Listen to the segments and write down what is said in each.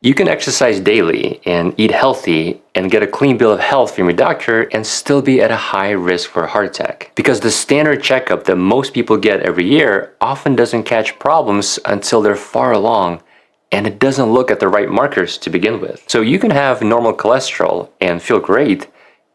You can exercise daily and eat healthy and get a clean bill of health from your doctor and still be at a high risk for a heart attack. Because the standard checkup that most people get every year often doesn't catch problems until they're far along, and it doesn't look at the right markers to begin with. So you can have normal cholesterol and feel great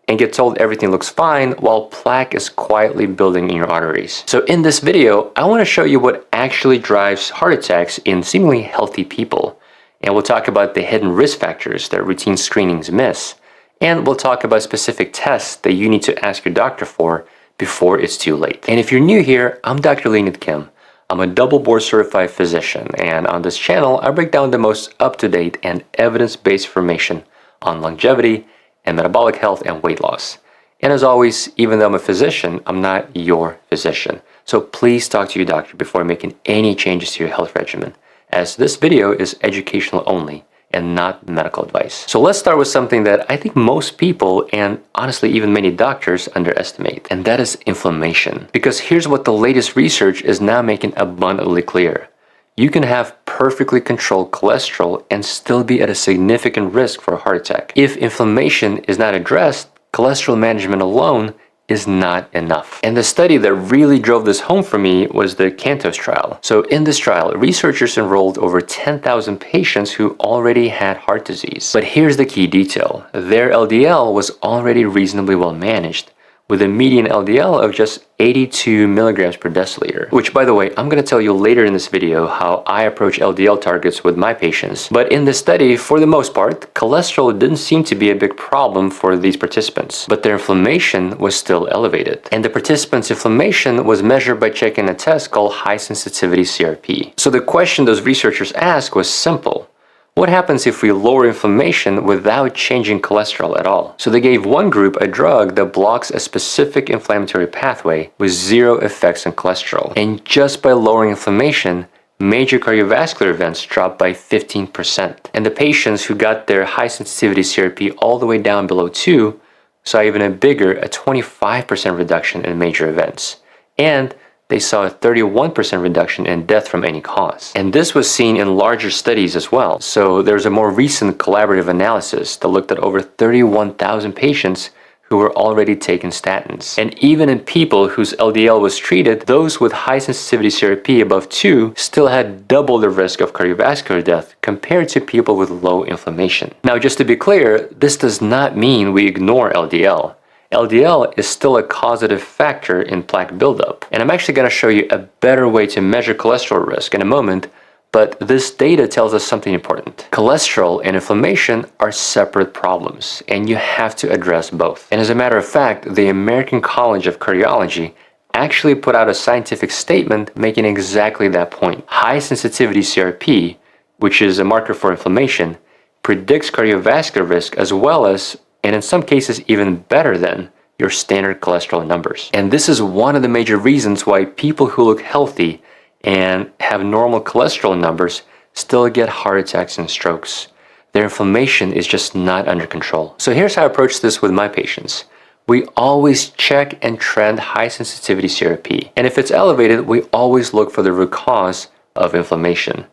and get told everything looks fine while plaque is quietly building in your arteries. So in this video, I want to show you what actually drives heart attacks in seemingly healthy people. And we'll talk about the hidden risk factors that routine screenings miss. And we'll talk about specific tests that you need to ask your doctor for before it's too late. And if you're new here, I'm Dr. Leonid Kim. I'm a double board certified physician, and on this channel, I break down the most up-to-date and evidence-based information on longevity and metabolic health and weight loss. And as always, even though I'm a physician, I'm not your physician. So please talk to your doctor before making any changes to your health regimen, as this video is educational only and not medical advice. So let's start with something that I think most people, and honestly even many doctors, underestimate, and that is inflammation. Because here's what the latest research is now making abundantly clear. You can have perfectly controlled cholesterol and still be at a significant risk for a heart attack. If inflammation is not addressed, cholesterol management alone is not enough. And the study that really drove this home for me was the CANTOS trial. So in this trial, researchers enrolled over 10,000 patients who already had heart disease. But here's the key detail. Their LDL was already reasonably well managed, with a median LDL of just 82 milligrams per deciliter. Which, by the way, I'm going to tell you later in this video how I approach LDL targets with my patients. But in this study, for the most part, cholesterol didn't seem to be a big problem for these participants, but their inflammation was still elevated. And the participants' inflammation was measured by checking a test called high sensitivity CRP. So the question those researchers asked was simple. What happens if we lower inflammation without changing cholesterol at all? So they gave one group a drug that blocks a specific inflammatory pathway with zero effects on cholesterol. And just by lowering inflammation, major cardiovascular events dropped by 15%. And the patients who got their high sensitivity CRP all the way down below 2 saw even a 25% reduction in major events. And they saw a 31% reduction in death from any cause. And this was seen in larger studies as well. So there's a more recent collaborative analysis that looked at over 31,000 patients who were already taking statins. And even in people whose LDL was treated, those with high sensitivity CRP above 2 still had double the risk of cardiovascular death compared to people with low inflammation. Now, just to be clear, this does not mean we ignore LDL. LDL is still a causative factor in plaque buildup. And I'm actually going to show you a better way to measure cholesterol risk in a moment, but this data tells us something important. Cholesterol and inflammation are separate problems, and you have to address both. And as a matter of fact, the American College of Cardiology actually put out a scientific statement making exactly that point. High sensitivity CRP, which is a marker for inflammation, predicts cardiovascular risk as well as, and in some cases even better than, your standard cholesterol numbers. And this is one of the major reasons why people who look healthy and have normal cholesterol numbers still get heart attacks and strokes. Their inflammation is just not under control. So here's how I approach this with my patients. We always check and trend high sensitivity CRP. And if it's elevated, we always look for the root cause of inflammation.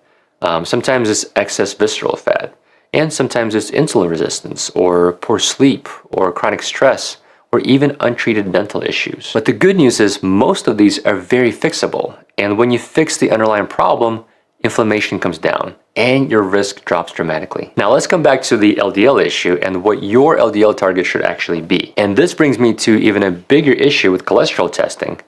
Sometimes it's excess visceral fat. And sometimes it's insulin resistance, or poor sleep, or chronic stress, or even untreated dental issues. But the good news is most of these are very fixable. And when you fix the underlying problem, inflammation comes down and your risk drops dramatically. Now let's come back to the LDL issue and what your LDL target should actually be. And this brings me to even a bigger issue with cholesterol testing.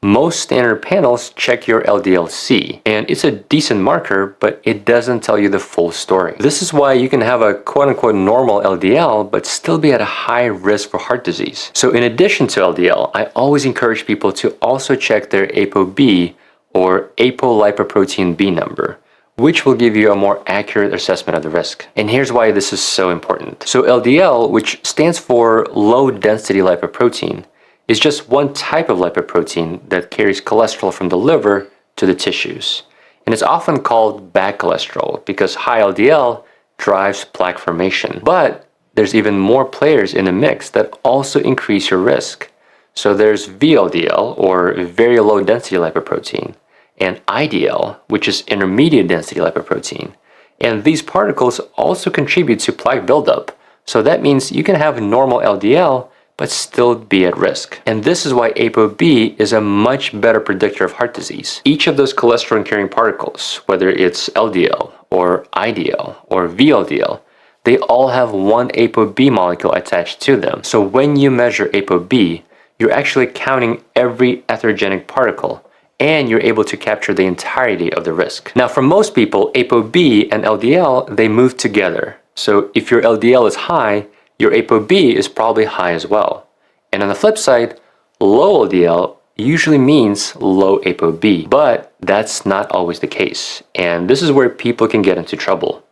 Most standard panels check your LDL-C, and it's a decent marker, but it doesn't tell you the full story. This is why you can have a quote-unquote normal LDL, but still be at a high risk for heart disease. So in addition to LDL, I always encourage people to also check their ApoB, or apolipoprotein B number, which will give you a more accurate assessment of the risk. And here's why this is so important. So LDL, which stands for low density lipoprotein, is just one type of lipoprotein that carries cholesterol from the liver to the tissues. And it's often called bad cholesterol because high LDL drives plaque formation. But there's even more players in the mix that also increase your risk. So there's VLDL, or very low density lipoprotein, and IDL, which is intermediate density lipoprotein. And these particles also contribute to plaque buildup. So that means you can have normal LDL but still be at risk. And this is why ApoB is a much better predictor of heart disease. Each of those cholesterol-carrying particles, whether it's LDL or IDL or VLDL, they all have one ApoB molecule attached to them. So when you measure ApoB, you're actually counting every atherogenic particle, and you're able to capture the entirety of the risk. Now, for most people, ApoB and LDL, they move together. So if your LDL is high, your ApoB is probably high as well. And on the flip side, low LDL usually means low ApoB, but that's not always the case. And this is where people can get into trouble.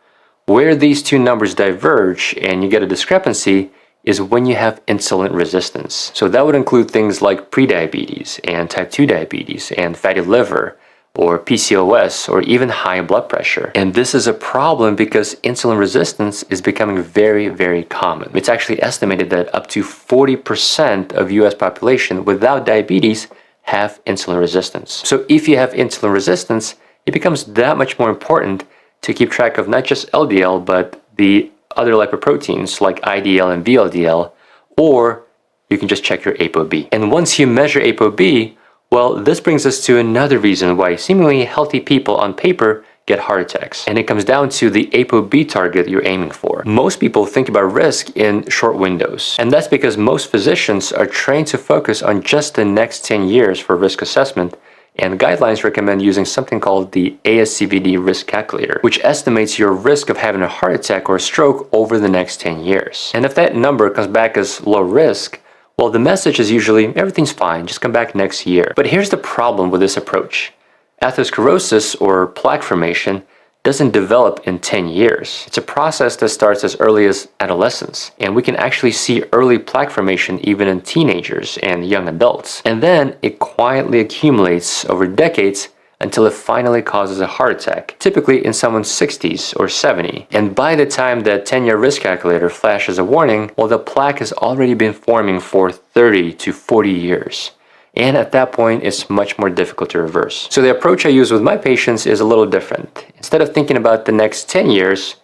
Where these two numbers diverge and you get a discrepancy is when you have insulin resistance. So that would include things like prediabetes and type 2 diabetes and fatty liver or PCOS or even high blood pressure. And this is a problem because insulin resistance is becoming very, very common. It's actually estimated that up to 40% of US population without diabetes have insulin resistance. So if you have insulin resistance, it becomes that much more important to keep track of not just LDL, but the other lipoproteins like IDL and VLDL, or you can just check your ApoB. And once you measure ApoB, well, this brings us to another reason why seemingly healthy people on paper get heart attacks. And it comes down to the ApoB target you're aiming for. Most people think about risk in short windows. And that's because most physicians are trained to focus on just the next 10 years for risk assessment. And guidelines recommend using something called the ASCVD risk calculator, which estimates your risk of having a heart attack or a stroke over the next 10 years. And if that number comes back as low risk, well, the message is usually everything's fine, just come back next year. But here's the problem with this approach. Atherosclerosis, or plaque formation, doesn't develop in 10 years. It's a process that starts as early as adolescence, and we can actually see early plaque formation even in teenagers and young adults. And then it quietly accumulates over decades until it finally causes a heart attack, typically in someone's 60s or 70. And by the time that 10-year risk calculator flashes a warning, well, the plaque has already been forming for 30 to 40 years. And at that point, it's much more difficult to reverse. So the approach I use with my patients is a little different. Instead of thinking about the next 10 years,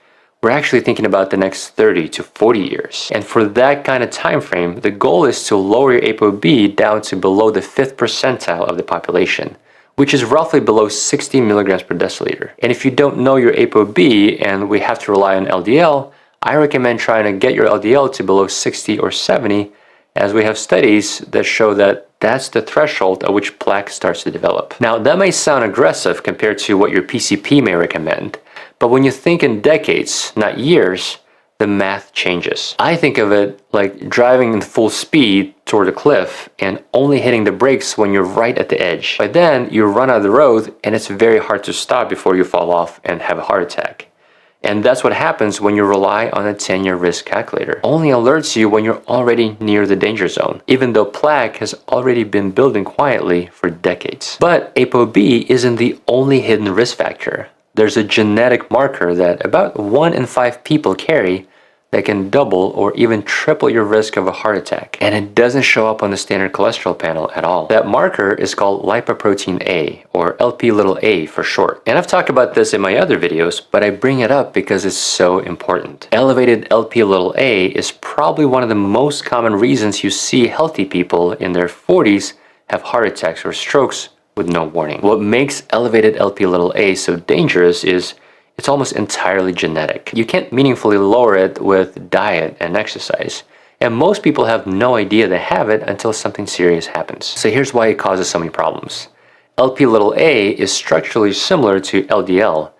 we're actually thinking about the next 30 to 40 years. And for that kind of time frame, the goal is to lower your ApoB down to below the 5th percentile of the population, which is roughly below 60 milligrams per deciliter. And if you don't know your ApoB and we have to rely on LDL, I recommend trying to get your LDL to below 60 or 70, as we have studies that show that that's the threshold at which plaque starts to develop. Now, that may sound aggressive compared to what your PCP may recommend, but when you think in decades, not years, the math changes. I think of it like driving in full speed toward a cliff and only hitting the brakes when you're right at the edge. By then, you run out of the road and it's very hard to stop before you fall off and have a heart attack. And that's what happens when you rely on a 10-year risk calculator. Only alerts you when you're already near the danger zone, even though plaque has already been building quietly for decades. But ApoB isn't the only hidden risk factor. There's a genetic marker that about 1 in 5 people carry that can double or even triple your risk of a heart attack. And it doesn't show up on the standard cholesterol panel at all. That marker is called lipoprotein A, or Lp(a) for short. And I've talked about this in my other videos, but I bring it up because it's so important. Elevated Lp(a) is probably one of the most common reasons you see healthy people in their 40s have heart attacks or strokes with no warning. What makes elevated Lp(a) so dangerous is it's almost entirely genetic. You can't meaningfully lower it with diet and exercise. And most people have no idea they have it until something serious happens. So here's why it causes so many problems. Lp(a) is structurally similar to LDL,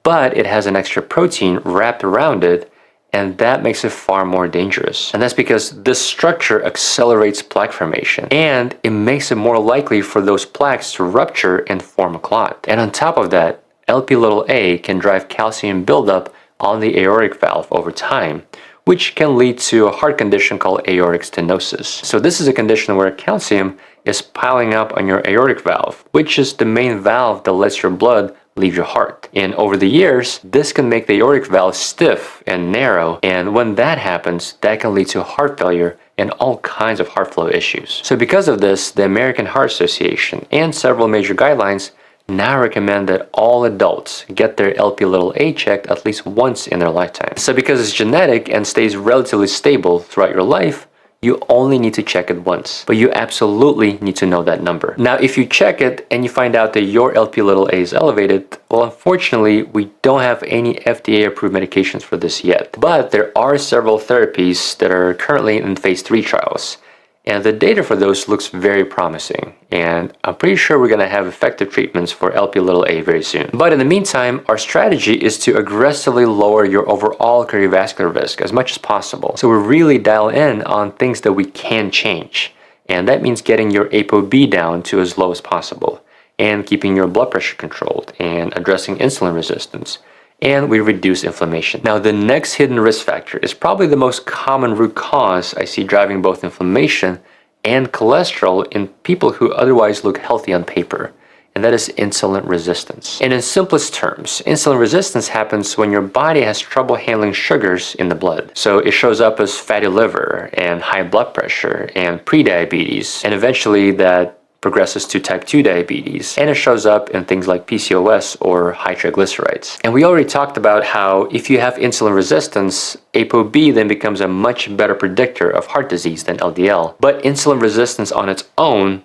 but it has an extra protein wrapped around it, and that makes it far more dangerous. And that's because this structure accelerates plaque formation, and it makes it more likely for those plaques to rupture and form a clot. And on top of that, Lp(a) can drive calcium buildup on the aortic valve over time, which can lead to a heart condition called aortic stenosis. So this is a condition where calcium is piling up on your aortic valve, which is the main valve that lets your blood leave your heart. And over the years, this can make the aortic valve stiff and narrow, and when that happens, that can lead to heart failure and all kinds of heart flow issues. So because of this, the American Heart Association and several major guidelines now recommend that all adults get their Lp(a) checked at least once in their lifetime. So because it's genetic and stays relatively stable throughout your life, you only need to check it once, but you absolutely need to know that number. Now, if you check it and you find out that your Lp(a) is elevated, well, unfortunately, we don't have any FDA-approved medications for this yet. But there are several therapies that are currently in phase 3 trials. And the data for those looks very promising. And I'm pretty sure we're going to have effective treatments for Lp(a) very soon. But in the meantime, our strategy is to aggressively lower your overall cardiovascular risk as much as possible. So we really dial in on things that we can change. And that means getting your ApoB down to as low as possible, and keeping your blood pressure controlled, and addressing insulin resistance. And we reduce inflammation. Now, the next hidden risk factor is probably the most common root cause I see driving both inflammation and cholesterol in people who otherwise look healthy on paper, and that is insulin resistance. And in simplest terms, insulin resistance happens when your body has trouble handling sugars in the blood. So it shows up as fatty liver and high blood pressure and prediabetes, and eventually that progresses to type 2 diabetes, and it shows up in things like PCOS or high triglycerides. And we already talked about how if you have insulin resistance, ApoB then becomes a much better predictor of heart disease than LDL. But insulin resistance on its own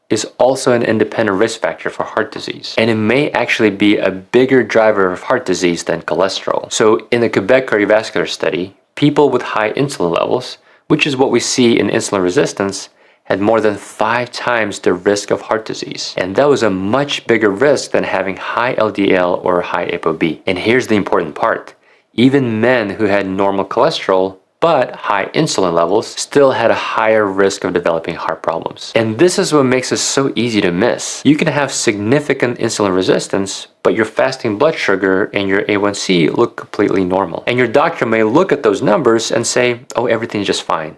is also an independent risk factor for heart disease, and it may actually be a bigger driver of heart disease than cholesterol. So in the Quebec cardiovascular study, people with high insulin levels, which is what we see in insulin resistance, had more than 5 times the risk of heart disease. And that was a much bigger risk than having high LDL or high ApoB. And here's the important part. Even men who had normal cholesterol but high insulin levels still had a higher risk of developing heart problems. And this is what makes it so easy to miss. You can have significant insulin resistance, but your fasting blood sugar and your A1C look completely normal. And your doctor may look at those numbers and say, oh, everything's just fine.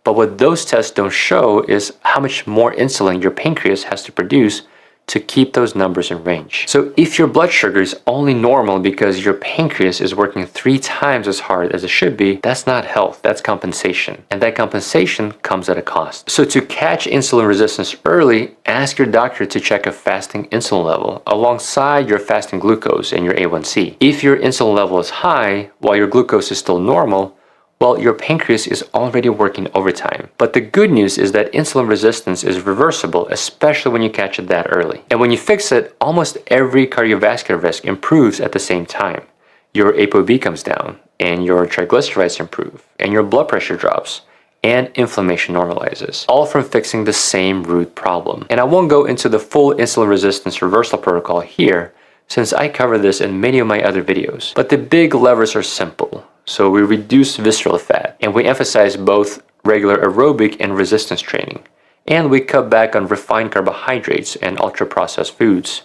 But what those tests don't show is how much more insulin your pancreas has to produce to keep those numbers in range. So if your blood sugar is only normal because your pancreas is working 3 times as hard as it should be, that's not health, that's compensation. And that compensation comes at a cost. So to catch insulin resistance early, ask your doctor to check a fasting insulin level alongside your fasting glucose and your A1C. If your insulin level is high while your glucose is still normal, well, your pancreas is already working overtime. But the good news is that insulin resistance is reversible, especially when you catch it that early. And when you fix it, almost every cardiovascular risk improves at the same time. Your ApoB comes down, and your triglycerides improve, and your blood pressure drops, and inflammation normalizes, all from fixing the same root problem. And I won't go into the full insulin resistance reversal protocol here, since I cover this in many of my other videos. But the big levers are simple. So we reduce visceral fat, and we emphasize both regular aerobic and resistance training. And we cut back on refined carbohydrates and ultra-processed foods.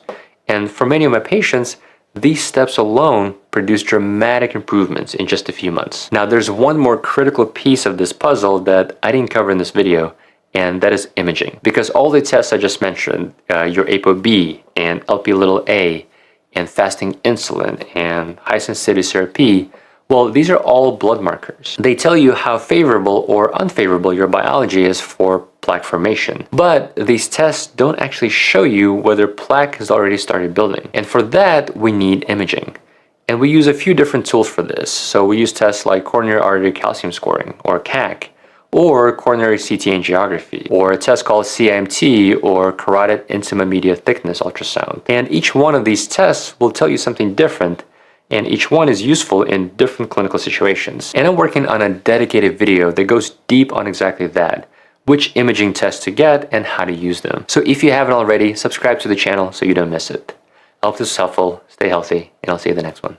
And for many of my patients, these steps alone produce dramatic improvements in just a few months. Now, there's one more critical piece of this puzzle that I didn't cover in this video, and that is imaging. Because all the tests I just mentioned, your ApoB and Lp(a) and fasting insulin and high sensitivity CRP, well, these are all blood markers. They tell you how favorable or unfavorable your biology is for plaque formation. But these tests don't actually show you whether plaque has already started building. And for that, we need imaging. And we use a few different tools for this. So we use tests like coronary artery calcium scoring, or CAC, or coronary CT angiography, or a test called CIMT, or carotid intima media thickness ultrasound. And each one of these tests will tell you something different, and each one is useful in different clinical situations. And I'm working on a dedicated video that goes deep on exactly that, which imaging tests to get and how to use them. So if you haven't already, subscribe to the channel so you don't miss it. I hope this is helpful, stay healthy, and I'll see you in the next one.